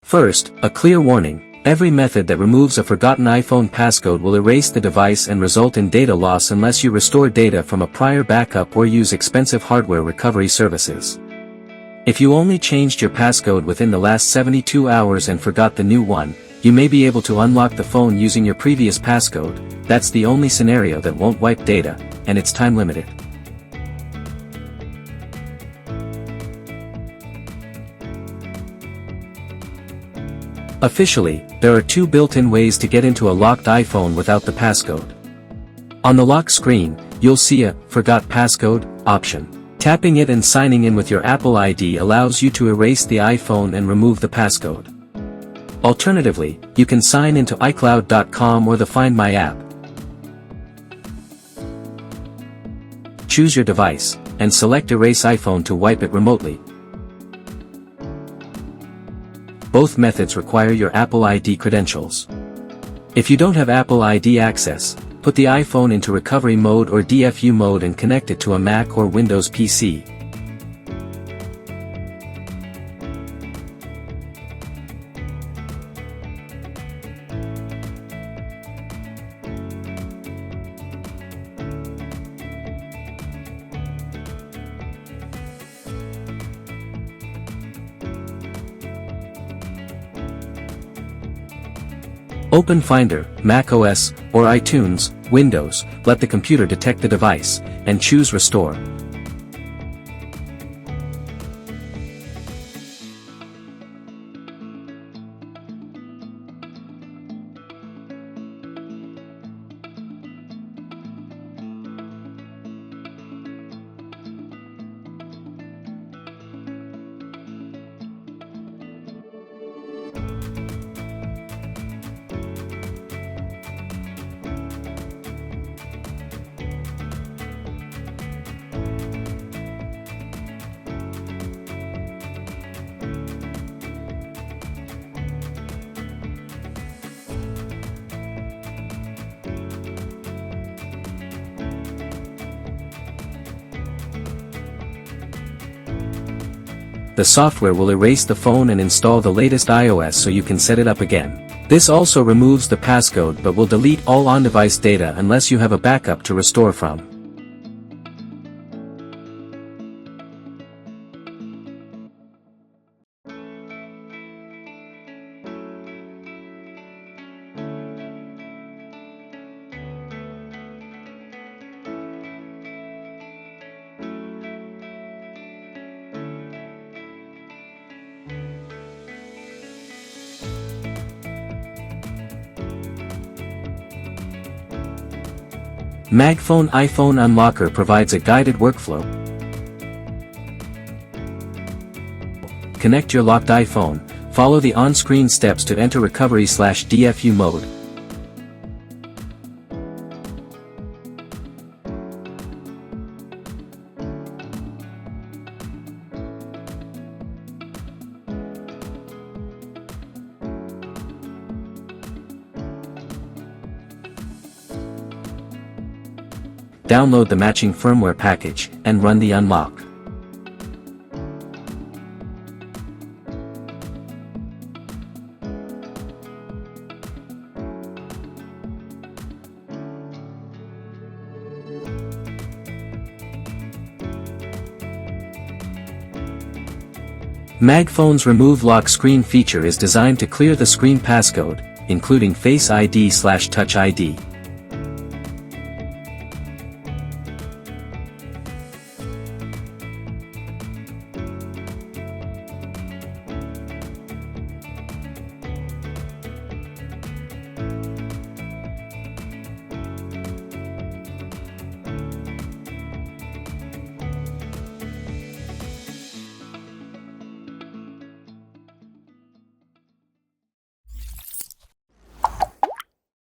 First, a clear warning: every method that removes a forgotten iPhone passcode will erase the device and result in data loss unless you restore data from a prior backup or use expensive hardware recovery services. If you only changed your passcode within the last 72 hours and forgot the new one, you may be able to unlock the phone using your previous passcode. That's the only scenario that won't wipe data, and it's time limited. Officially, there are two built-in ways to get into a locked iPhone without the passcode. On the lock screen, you'll see a "Forgot Passcode" option. Tapping it and signing in with your Apple ID allows you to erase the iPhone and remove the passcode. Alternatively, you can sign into iCloud.com or the Find My app. Choose your device, and select Erase iPhone to wipe it remotely. Both methods require your Apple ID credentials. If you don't have Apple ID access, put the iPhone into recovery mode or DFU mode and connect it to a Mac or Windows PC. Open Finder, macOS, or iTunes, Windows, let the computer detect the device, and choose Restore. The software will erase the phone and install the latest iOS so you can set it up again. This also removes the passcode but will delete all on-device data unless you have a backup to restore from. MagFone iPhone Unlocker provides a guided workflow. Connect your locked iPhone, follow the on-screen steps to enter recovery/DFU mode. Download the matching firmware package, and run the unlock. MagFone's Remove Lock Screen feature is designed to clear the screen passcode, including Face ID/Touch ID.